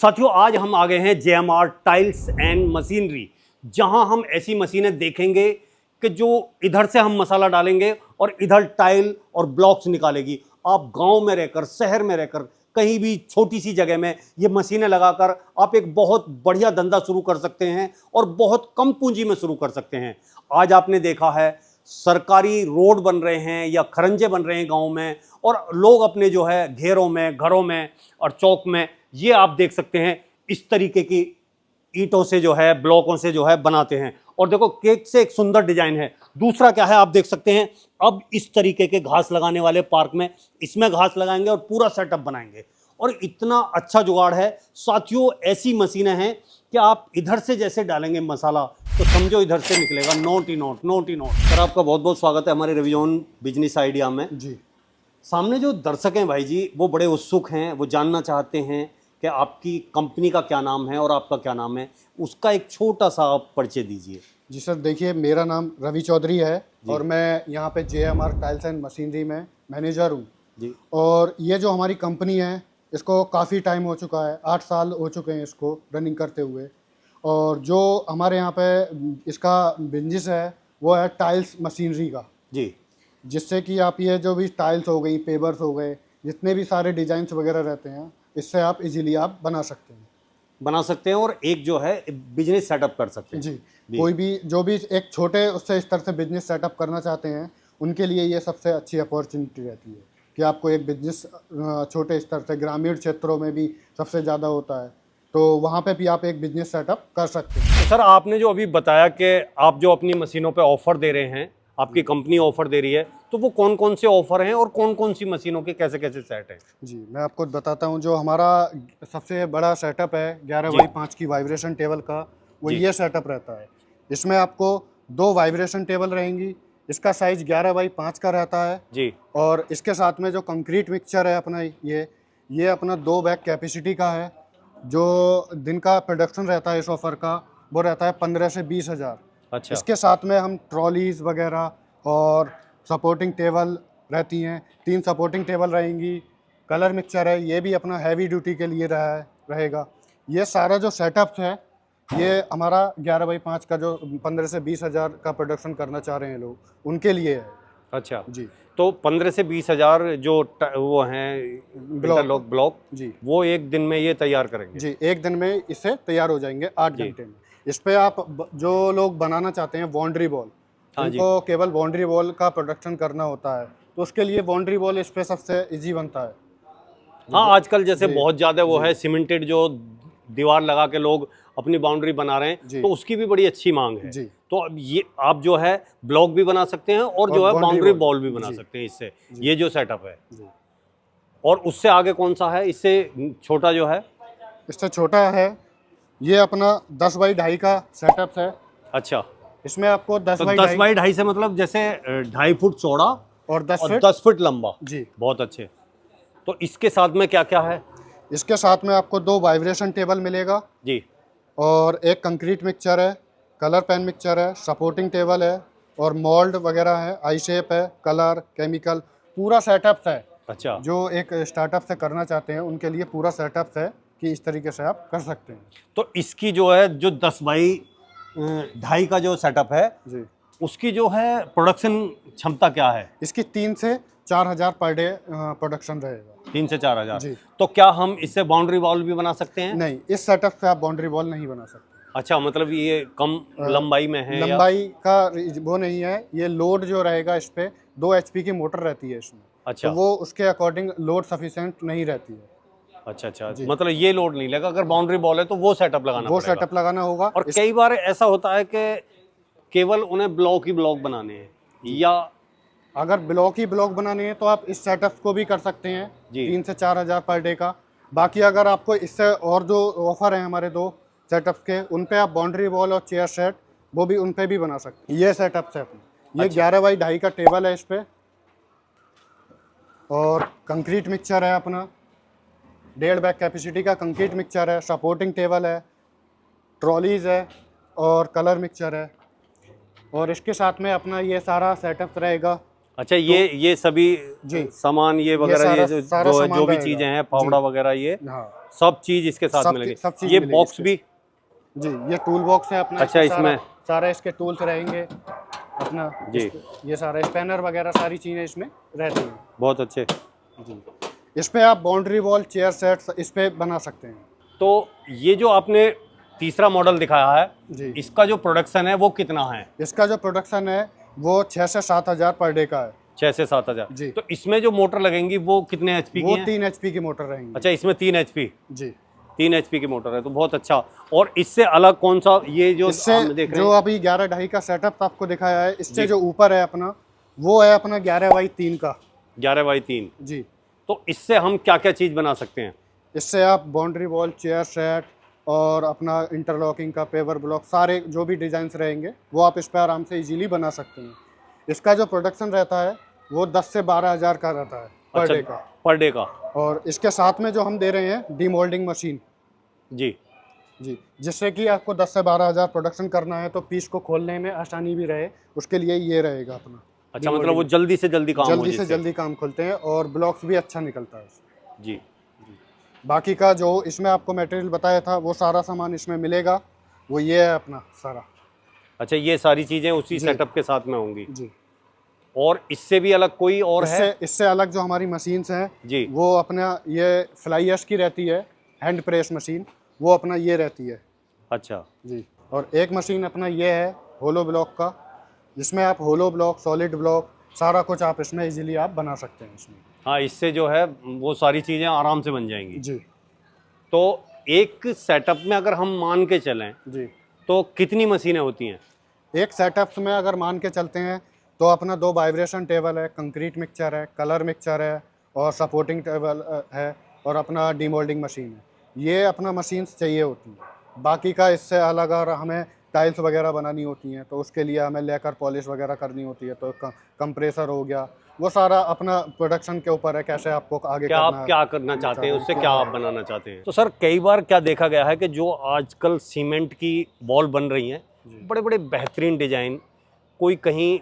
साथियों, आज हम आ गए हैं जेएमआर टाइल्स एंड मशीनरी, जहां हम ऐसी मशीनें देखेंगे कि जो इधर से हम मसाला डालेंगे और इधर टाइल और ब्लॉक्स निकालेगी। आप गांव में रहकर, शहर में रहकर, कहीं भी छोटी सी जगह में ये मशीनें लगाकर आप एक बहुत बढ़िया धंधा शुरू कर सकते हैं और बहुत कम पूंजी में शुरू कर सकते हैं। आज आपने देखा है सरकारी रोड बन रहे हैं या खरंजे बन रहे हैं गाँव में, और लोग अपने जो है घेरों में, घरों में और चौक में, ये आप देख सकते हैं इस तरीके की ईंटों से जो है, ब्लॉकों से जो है बनाते हैं। और देखो, केक से एक सुंदर डिजाइन है। दूसरा क्या है आप देख सकते हैं, अब इस तरीके के घास लगाने वाले पार्क में इसमें घास लगाएंगे और पूरा सेटअप बनाएंगे। और इतना अच्छा जुगाड़ है साथियों, ऐसी मशीनें हैं कि आप इधर से जैसे डालेंगे मसाला तो समझो इधर से निकलेगा नोट ही नोट, नोट ही नोट। सर, आपका बहुत बहुत स्वागत है हमारे रिवीजन बिजनेस आइडिया में जी। सामने जो दर्शक हैं भाई जी, वो बड़े उत्सुक हैं, वो जानना चाहते हैं कि आपकी कंपनी का क्या नाम है और आपका क्या नाम है। उसका एक छोटा सा आप परिचय दीजिए। जी सर, देखिए मेरा नाम रवि चौधरी है और मैं यहाँ पे जेएमआर टाइल्स एंड मशीनरी में मैनेजर हूँ जी। और ये जो हमारी कंपनी है इसको काफ़ी टाइम हो चुका है, 8 साल हो चुके हैं इसको रनिंग करते हुए। और जो हमारे यहाँ पे इसका बिजनेस है वो है टाइल्स मशीनरी का जी। जिससे कि आप ये जो भी टाइल्स हो गई, पेपर्स हो गए, जितने भी सारे डिजाइन्स वगैरह रहते हैं, इससे आप इजीली आप बना सकते हैं और एक जो है बिजनेस सेटअप कर सकते हैं। जी। कोई भी जो भी एक छोटे उससे स्तर से बिजनेस सेटअप करना चाहते हैं उनके लिए ये सबसे अच्छी अपॉर्चुनिटी रहती है कि आपको एक बिजनेस छोटे स्तर से, ग्रामीण क्षेत्रों में भी सबसे ज़्यादा होता है, तो वहाँ पे भी आप एक बिजनेस सेटअप कर सकते हैं। तो सर, आपने जो अभी बताया कि आप जो अपनी मशीनों पे ऑफर दे रहे हैं, आपकी कंपनी ऑफर दे रही है, तो वो कौन कौन से ऑफर हैं और कौन कौन सी मशीनों के कैसे कैसे सेट हैं? जी, मैं आपको बताता हूँ। जो हमारा सबसे बड़ा सेटअप है 11x5 की वाइब्रेशन टेबल का, वो ये सेटअप रहता है। इसमें आपको 2 वाइब्रेशन टेबल रहेंगी। इसका साइज 11x5 का रहता है जी। और इसके साथ में जो कंक्रीट मिक्सचर है अपना, ये अपना 2 बैग कैपेसिटी का है। जो दिन का प्रोडक्शन रहता है इस ऑफर का, वो रहता है 15 से 20 हज़ार। अच्छा। इसके साथ में हम ट्रॉलीज वगैरह और सपोर्टिंग टेबल रहती हैं, 3 सपोर्टिंग टेबल रहेंगी। कलर मिक्सचर है, ये भी अपना हैवी ड्यूटी के लिए रहेगा। ये सारा जो सेटअप है ये हमारा 11x5 का जो 15 से 20 हज़ार का प्रोडक्शन करना चाह रहे हैं लोग, उनके लिए है। अच्छा जी। तो 15 से 20 हज़ार जो वो हैं इंटरलॉक ब्लॉक, जी, वो एक दिन में ये तैयार करेंगे? जी, एक दिन में इससे तैयार हो जाएंगे 8 घंटे में। इस पे आप जो लोग बनाना चाहते हैं बाउंड्री वॉल, हाँ जी। उनको केवल बाउंड्री वॉल का प्रोडक्शन करना होता है, तो उसके लिए बाउंड्री वॉल इस पे सबसे इजी बनता है। हाँ, आजकल जैसे जी, बहुत ज़्यादा वो है सीमेंटेड जो दीवार लगा के लोग अपनी बाउंड्री बना रहे हैं, जी, तो उसकी भी बड़ी अच्छी मांग है। जी। तो अब ये आप जो है ब्लॉक भी बना सकते हैं और जो है boundary बाउंड्री wall, बॉल भी बना जी, सकते हैं इससे, जी, ये जो सेटअप है। जी। और उससे आगे कौन सा है, इससे छोटा जो है? इससे छोटा है, ये अपना 10x2.5 का सेटअप है। अच्छा, इसमें आपको तो 10x2.5 10 बाई 2.5 से मतलब जैसे 2.5 फुट चौड़ा और 10 और फीट 10 फुट लंबा। जी। बहुत अच्छे। तो इसके साथ में क्या क्या है? इसके साथ में आपको 2 वाइब्रेशन टेबल मिलेगा जी। और एक कंक्रीट मिक्सचर है, कलर पेन मिक्सचर है, सपोर्टिंग टेबल है और मोल्ड वगैरह है, आई शेप है, कलर, केमिकल, पूरा सेटअप है। अच्छा। जो एक स्टार्टअप से करना चाहते हैं उनके लिए पूरा सेटअप है कि इस तरीके से आप कर सकते हैं। तो इसकी जो है जो 10 बाई 2.5 का जो सेटअप है, जी। उसकी जो है प्रोडक्शन क्षमता क्या है? इसकी 3 से 4 हज़ार पर डे प्रोडक्शन रहेगा। 3 से 4 हज़ार। जी। तो क्या हम इससे बाउंड्री वॉल भी बना सकते हैं? नहीं, इस सेटअप से आप बाउंड्री वॉल नहीं बना सकते। अच्छा, मतलब ये कम लंबाई में है लंबाई का वो नहीं है, ये लोड जो रहेगा इस पे 2 HP की मोटर रहती है इसमें। अच्छा। तो वो उसके अकॉर्डिंग लोड सफिशिएंट नहीं रहती है। अच्छा अच्छा, मतलब ये लोड नहीं लगा। अगर बाउंड्री बॉल है तो वो सेटअप लगाना वो पड़ेगा। सेटअप लगाना होगा। और कई बार ऐसा होता है कि केवल उन्हें ब्लॉक ही ब्लॉक बनाने हैं, या अगर ब्लॉक ही ब्लॉक बनाने हैं तो आप इस सेटअप को भी कर सकते हैं, जी। 3 से 4 हज़ार पर डे का। बाकी अगर आपको इससे और जो ऑफर है हमारे 2 सेटअप्स के, उन पे आप बाउंड्री वॉल और चेयर सेट वो भी उन पे भी बना सकते हैं। ये सेटअप है अपना, ये 11x2.5 का टेबल है इस पे और कंक्रीट मिक्सचर है अपना, 1.5 बैग कैपेसिटी का कंक्रीट मिक्सचर है, सपोर्टिंग टेबल है, ट्रॉलीज है और कलर मिक्सचर है। और इसके साथ में अपना ये सारा सेटअप रहेगा। अच्छा, ये सभी जी सामान ये वगैरह सारा- ये सारा जो सामान भी रहेगा। चीजें हैं, फावड़ा वगैरह, ये हाँ सब चीज इसके साथ सब मिलेगी। सब चीज ये मिलेगी बॉक्स इसके भी, जी ये टूल बॉक्स है अपना। अच्छा, इसमें सारा इसके टूल्स रहेंगे अपना। जी ये सारा स्पैनर वगैरह सारी चीज़ें इसमें रहती हैं बहुत अच्छे। जी। इस पे आप बाउंड्री वॉल, चेयर सेट्स इस पे बना सकते हैं तो ये जो आपने तीसरा मॉडल दिखाया है, जी। इसका जो प्रोडक्शन है वो कितना है? इसका जो प्रोडक्शन है वो 6 से 7 हज़ार पर डे का है 6 से 7 हजार। जी। तो इसमें जो मोटर लगेंगी वो कितने एचपी की वो हैं? 3 HP की मोटर रहेंगी। अच्छा, इसमें 3 एचपी, जी 3 एचपी की मोटर है, तो बहुत अच्छा। और इससे अलग कौन सा, ये जो इससे हम देख रहे जो हैं, अभी 11.5 का सेटअप आपको दिखाया है, इससे जी। जो ऊपर है अपना वो है अपना 11x3 का 11x3। जी। तो इससे हम क्या क्या चीज़ बना सकते हैं? इससे आप बाउंड्री वॉल, चेयर सेट और अपना इंटरलॉकिंग का पेवर ब्लॉक, सारे जो भी डिजाइन्स रहेंगे वो आप इस पर आराम से इजीली बना सकते हैं। इसका जो प्रोडक्शन रहता है वो 10 से 12 हज़ार का रहता है पर अच्छा, डे का। पर डे का। और इसके साथ में जो हम दे रहे हैं डीमोल्डिंग मशीन जी जी, जिससे कि आपको 10 से 12 हज़ार प्रोडक्शन करना है तो पीस को खोलने में आसानी भी रहे, उसके लिए ये रहेगा अपना। अच्छा, मतलब वो जल्दी से जल्दी काम हो जल्दी से जिससे। जल्दी काम खुलते हैं और ब्लॉक्स भी अच्छा निकलता है उससे। जी बाकी का जो इसमें आपको मटेरियल बताया था वो सारा सामान इसमें मिलेगा, वो ये है अपना सारा। अच्छा, ये सारी चीज़ें उसी जी। सेटअप के साथ में होंगी। जी और इससे भी अलग कोई और है? इससे अलग जो हमारी मशीन्स हैं जी वो अपना ये फ्लाई ऐश की रहती है, हैंड प्रेस मशीन, वो अपना ये रहती है अच्छा जी। और एक मशीन अपना ये है होलो ब्लॉक का, जिसमें आप होलो ब्लॉक, सॉलिड ब्लॉक सारा कुछ आप इसमें इजीली आप बना सकते हैं इसमें। हाँ, इससे जो है वो सारी चीज़ें आराम से बन जाएंगी। जी तो एक सेटअप में अगर हम मान के चलें जी। तो कितनी मशीनें होती हैं? एक सेटअप में अगर मान के चलते हैं तो अपना 2 वाइब्रेशन टेबल है, कंक्रीट मिक्सचर है, कलर मिक्सचर है और सपोर्टिंग टेबल है और अपना डीमोल्डिंग मशीन है। ये अपना मशीन्स चाहिए होती है। बाकी का इससे अलग अगर हमें टाइल्स वगैरह बनानी होती हैं तो उसके लिए हमें लेकर पॉलिश वगैरह करनी होती है, तो कंप्रेसर हो गया, वो सारा अपना प्रोडक्शन के ऊपर है, कैसे आपको आगे क्या करना आप है। क्या करना चाहते हैं, उससे क्या आप बनाना चाहते हैं? तो सर, कई बार क्या देखा गया है कि जो आजकल सीमेंट की वॉल बन रही हैं, बड़े बड़े बेहतरीन डिजाइन, कोई कहीं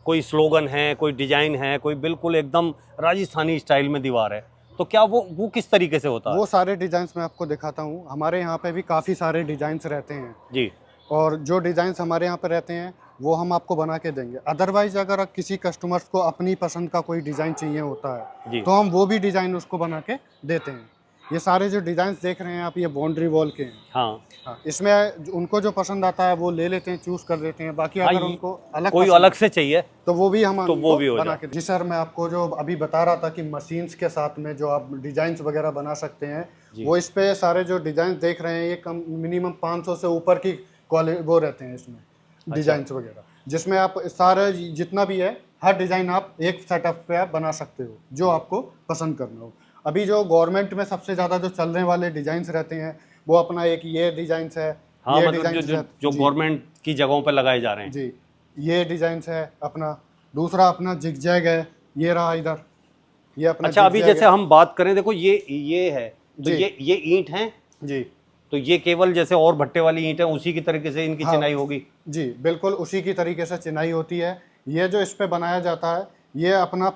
कोई स्लोगन है, कोई डिजाइन है, कोई बिल्कुल एकदम राजस्थानी स्टाइल में दीवार है, तो क्या वो किस तरीके से होता है? वो सारे डिज़ाइंस मैं आपको दिखाता हूँ। हमारे यहाँ पे भी काफ़ी सारे डिज़ाइंस रहते हैं जी और जो डिज़ाइंस हमारे यहाँ पे रहते हैं वो हम आपको बना के देंगे। अदरवाइज़ अगर किसी कस्टमर्स को अपनी पसंद का कोई डिज़ाइन चाहिए होता जी। है तो हम वो भी डिज़ाइन उसको बना के देते हैं। ये सारे जो डिज़ाइंस देख रहे हैं आप, ये बाउंड्री वॉल के हैं। हाँ हाँ, इसमें उनको जो पसंद आता है वो ले लेते हैं, चूज़ कर लेते हैं। बाकी अगर हाँ, उनको अलग कोई पसंद अलग से चाहिए तो वो भी हम तो वो उनको भी हो बना जाए। के जी सर, मैं आपको जो अभी बता रहा था कि मशीन्स के साथ में जो आप डिज़ाइंस वगैरह बना सकते हैं, वो इस पे सारे जो डिज़ाइन देख रहे हैं ये कम मिनिमम 500 से ऊपर की क्वालिटी वो रहते हैं इसमें डिज़ाइंस वगैरह, जिसमें आप सारे जितना भी है हर डिज़ाइन आप एक सेटअप पे आप बना सकते हो जो आपको पसंद करना हो। अभी जो गवर्नमेंट में सबसे ज़्यादा जो चलने वाले डिज़ाइंस रहते हैं वो अपना एक ये डिज़ाइंस है, हाँ, ये मतलब डिज़ाइंस जो गवर्नमेंट की जगहों पर लगाए जा रहे हैं। जी, ये डिज़ाइंस है अपना। दूसरा अपना जिगजैग है, ये रहा इधर, ये अपना अच्छा, अभी जिगजैग जैसे हम बात करें, देखो ये है, तो जी। ये ईंट है, है जी। तो ये केवल जैसे और भट्टे वाली ईंट है उसी की तरीके से इनकी हाँ। चिनाई होगी। जी बिल्कुल उसी की तरीके से चिनाई होती है। ये जो इस पे बनाया जाता है ये अपना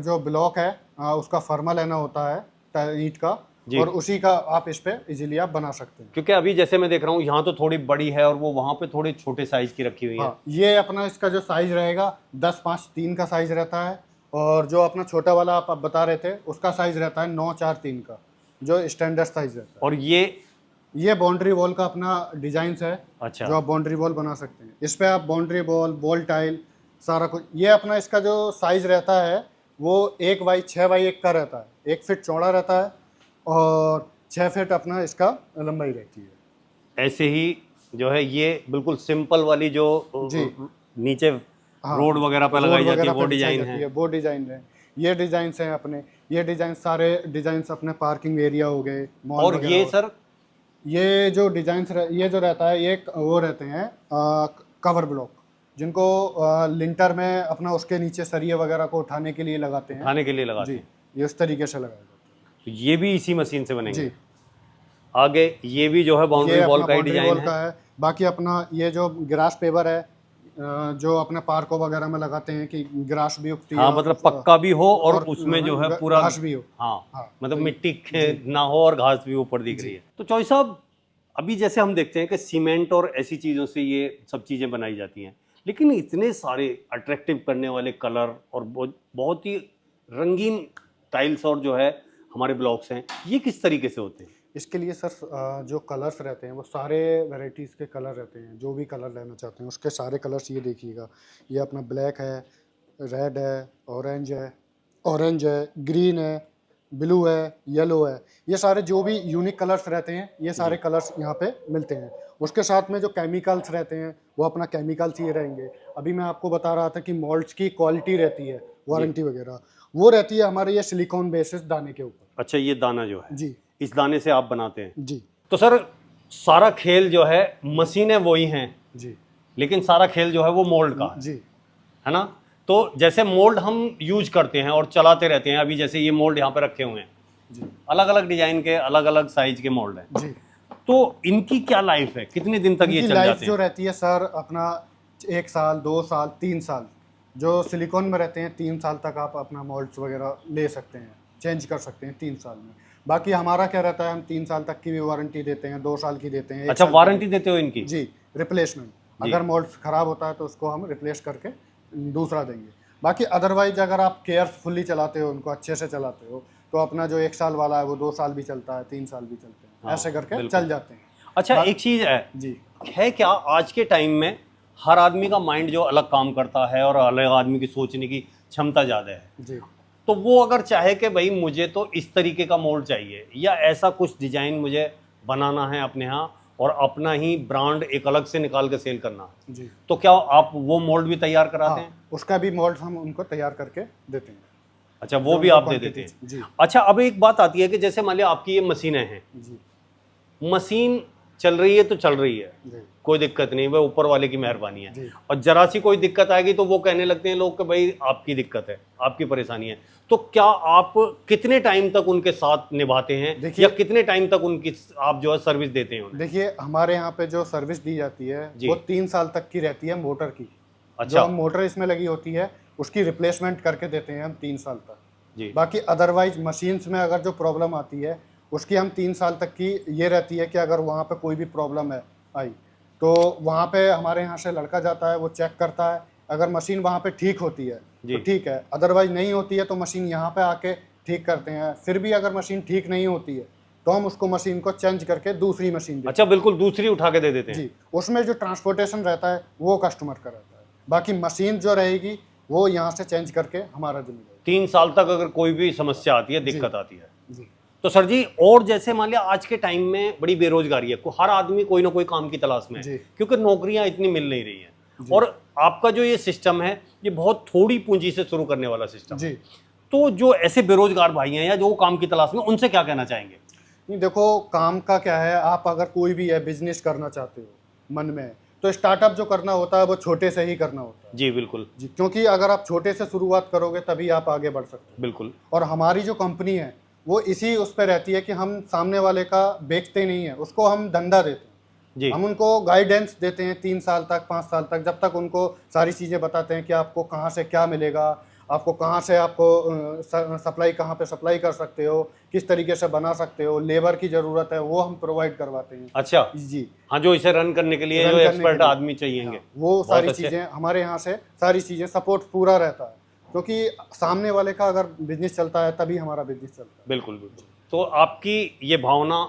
जो ब्लॉक है उसका फर्मा लेना होता है ईंट का, जी। और उसी का आप इस पे इजीली आप बना सकते हैं। क्योंकि अभी जैसे मैं देख रहा हूँ यहाँ तो थोड़ी बड़ी है और वो वहाँ पे थोड़े छोटे साइज की रखी हुई है। हाँ, ये अपना इसका जो साइज रहेगा 10-5-3 का साइज रहता है, और जो अपना छोटा वाला आप बता रहे थे उसका साइज रहता है 9-4-3 का, जो स्टैंडर्ड साइज रहता है। और ये बाउंड्री वॉल का अपना डिजाइन्स है। अच्छा, जो आप बाउंड्री वॉल बना सकते हैं। इस पे आप बाउंड्री वॉल टाइल सारा कुछ, ये अपना इसका जो साइज रहता है वो 1x6x1 का रहता है। 1 फीट चौड़ा रहता है और 6 फीट अपना इसका लंबाई रहती है। ऐसे ही जो है ये बिल्कुल सिंपल वाली जो जी। नीचे हाँ, रोड वगैरह पे लगाई जाती है वो डिजाइन है। वो डिजाइन है। ये डिजाइन्स हैं अपने, ये डिजाइन सारे डिजाइन्स अपने पार्किंग एरिया हो गए, मॉल और वगैरह ये हो। सर, ये जो डिजाइन्स ये जो रहता है ये वो रहते हैं कवर ब्लॉक, जिनको लिंटर में अपना उसके नीचे सरिये वगैरह को उठाने के लिए लगाते हैं। खाने के लिए लगाते जी, हैं। ये इस तरीके से लगाया जाता तो ये भी इसी मशीन से है। बनेंगे। जी, आगे ये भी जो है बाउंड्री ये वॉल अपना का ही बाउंड्री डिजाइन वॉल है। का है। बाकी अपना ये जो ग्रास पेपर है जो अपने पार्कों वगैरह में लगाते हैं कि ग्रास भी उगती हाँ, है, मतलब पक्का भी हो और उसमें जो है पूरा घास भी हो। हाँ, हाँ, मतलब मिट्टी ना हो और घास भी ऊपर दिख रही है। तो चौधरी साहब, अभी जैसे हम देखते हैं कि सीमेंट और ऐसी चीज़ों से ये सब चीज़ें बनाई जाती हैं, लेकिन इतने सारे अट्रैक्टिव करने वाले कलर और बहुत ही रंगीन टाइल्स और जो है हमारे ब्लॉक्स हैं, ये किस तरीके से होते हैं? इसके लिए सर जो कलर्स रहते हैं वो सारे वैरायटीज़ के कलर रहते हैं। जो भी कलर लेना चाहते हैं उसके सारे कलर्स ये देखिएगा। ये अपना ब्लैक है, रेड है, ऑरेंज है, ग्रीन है, ब्लू है, येलो है। ये सारे जो भी यूनिक कलर्स रहते हैं ये सारे कलर्स यहाँ पे मिलते हैं। उसके साथ में जो केमिकल्स रहते हैं वो अपना केमिकल्स ये रहेंगे। अभी मैं आपको बता रहा था कि मोल्ड्स की क्वालिटी रहती है, वारंटी वगैरह वो रहती है हमारे ये सिलिकॉन बेसिस दाने के ऊपर। अच्छा, ये दाना जो है जी इस दाने से आप बनाते हैं? जी तो सर, सारा खेल जो है मशीनें वही हैं, जी लेकिन सारा खेल जो है वो मोल्ड का जी है ना? तो जैसे मोल्ड हम यूज करते हैं और चलाते रहते हैं, अभी जैसे ये मोल्ड यहाँ पे रखे हुए हैं, जी अलग अलग डिजाइन के अलग अलग साइज के मोल्ड हैं, जी। तो इनकी क्या लाइफ है, कितने दिन तक ये इनकी चल लाइफ जाते जो हैं? रहती है सर अपना 1 साल, 2 साल, 3 साल। जो सिलिकॉन में रहते हैं 3 साल तक आप अपना मोल्ड्स वगैरह ले सकते हैं, चेंज कर सकते हैं 3 साल में। बाकी हमारा क्या रहता है, हम 3 साल तक की भी वारंटी देते हैं, 2 साल की देते हैं, 1 अच्छा, साल की वारंटी देते हो इनकी? जी, रिप्लेसमेंट। जी। अगर मोल्ड्स खराब होता है तो उसको हम रिप्लेस करके दूसरा देंगे। बाकी अदरवाइज अगर आप केयरफुली चलाते हो, उनको अच्छे से चलाते हो, तो अपना जो 1 साल वाला है वो 2 साल भी चलता है, 3 साल भी चलते हैं, हाँ, ऐसे करके बिल्कुल। चल जाते हैं। अच्छा, एक चीज जी है क्या, आज के टाइम में हर आदमी का माइंड जो अलग काम करता है और अलग आदमी की सोचने की क्षमता ज़्यादा है, जी तो वो अगर चाहे कि भाई मुझे तो इस तरीके का मोल्ड चाहिए या ऐसा कुछ डिजाइन मुझे बनाना है अपने यहाँ और अपना ही ब्रांड एक अलग से निकाल के सेल करना, जी तो क्या आप वो मोल्ड भी तैयार कराते हैं? उसका भी मोल्ड हम उनको तैयार करके देते हैं। अच्छा, वो भी जो आप दे उनको देते हैं? जी अच्छा, अब एक बात आती है कि जैसे मान लिया आपकी ये मशीनें हैं, जी मशीन चल रही है तो चल रही है, जी कोई दिक्कत नहीं, वह ऊपर वाले की मेहरबानी है, जी। और जरा सी कोई दिक्कत आएगी तो वो कहने लगते हैं लोग कि भाई आपकी दिक्कत है, आपकी परेशानी है। तो क्या आप कितने टाइम तक उनके साथ निभाते हैं देखिए- या कितने टाइम तक उनकी आप जो है सर्विस देते हैं उन्हें? देखिए हमारे यहाँ पे जो सर्विस दी जाती है जी। वो 3 साल तक की रहती है मोटर की। जो अच्छा हम मोटर इसमें लगी होती है उसकी रिप्लेसमेंट करके देते हैं हम 3 साल तक। जी, बाकी अदरवाइज मशीन्स में अगर जो प्रॉब्लम आती है उसकी हम 3 साल तक की ये रहती है कि अगर वहाँ पे कोई भी प्रॉब्लम है आई तो वहाँ पे हमारे यहाँ से लड़का जाता है, वो चेक करता है। अगर मशीन वहाँ पे ठीक होती है जी। तो ठीक है, अदरवाइज नहीं होती है तो मशीन यहाँ पे आके ठीक करते हैं। फिर भी अगर मशीन ठीक नहीं होती है तो हम उसको मशीन को चेंज करके दूसरी मशीन देते अच्छा, बिल्कुल दूसरी उठा के दे देते हैं। हैं? जी, उसमें जो ट्रांसपोर्टेशन रहता है वो कस्टमर का रहता है, बाकी मशीन जो रहेगी वो यहाँ से चेंज करके हमारा जिम्मेदारी। 3 साल तक अगर कोई भी समस्या आती है, दिक्कत आती है, जी तो सर जी, और जैसे मान लिया आज के टाइम में बड़ी बेरोजगारी है, हर आदमी कोई ना कोई काम की तलाश में है, जी। क्योंकि नौकरियां इतनी मिल नहीं रही हैं, जी। और आपका जो ये सिस्टम है ये बहुत थोड़ी पूंजी से शुरू करने वाला सिस्टम है। जी। तो जो ऐसे बेरोजगार भाई हैं या जो काम की तलाश में, उनसे क्या कहना चाहेंगे? नहीं, देखो काम का क्या है, आप अगर कोई भी है बिजनेस करना चाहते हो मन में, तो स्टार्टअप जो करना होता है वो छोटे से ही करना होता है। जी बिल्कुल जी, क्योंकि अगर आप छोटे से शुरुआत करोगे तभी आप आगे बढ़ सकते हो। बिल्कुल। और हमारी जो कंपनी है वो इसी उस पर रहती है कि हम सामने वाले का बेचते नहीं है, उसको हम धंधा देते हैं। जी हम उनको गाइडेंस देते हैं 3 साल तक, 5 साल तक, जब तक उनको सारी चीज़ें बताते हैं कि आपको कहाँ से क्या मिलेगा, आपको कहाँ से आपको सप्लाई कहाँ पे सप्लाई कर सकते हो, किस तरीके से बना सकते हो, लेबर की ज़रूरत है वो हम प्रोवाइड करवाते हैं। अच्छा, जी हाँ, जो इसे रन करने के लिए रन जो करने के एक्सपर्ट लिए। आदमी चाहिएंगे, हाँ, वो बहुत सारी अच्छे। चीज़ें हमारे यहाँ से सारी चीज़ें सपोर्ट पूरा रहता है, क्योंकि सामने वाले का अगर बिजनेस चलता है तभी हमारा बिजनेस चलता है। बिल्कुल बिल्कुल। तो आपकी ये भावना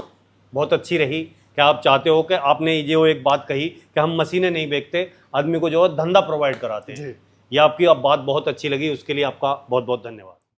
बहुत अच्छी रही कि आप चाहते हो कि आपने जो एक बात कही कि हम मशीनें नहीं बेचते, आदमी को जो है धंधा प्रोवाइड कराते हैं, जी ये आपकी अब बात बहुत अच्छी लगी, उसके लिए आपका बहुत बहुत धन्यवाद।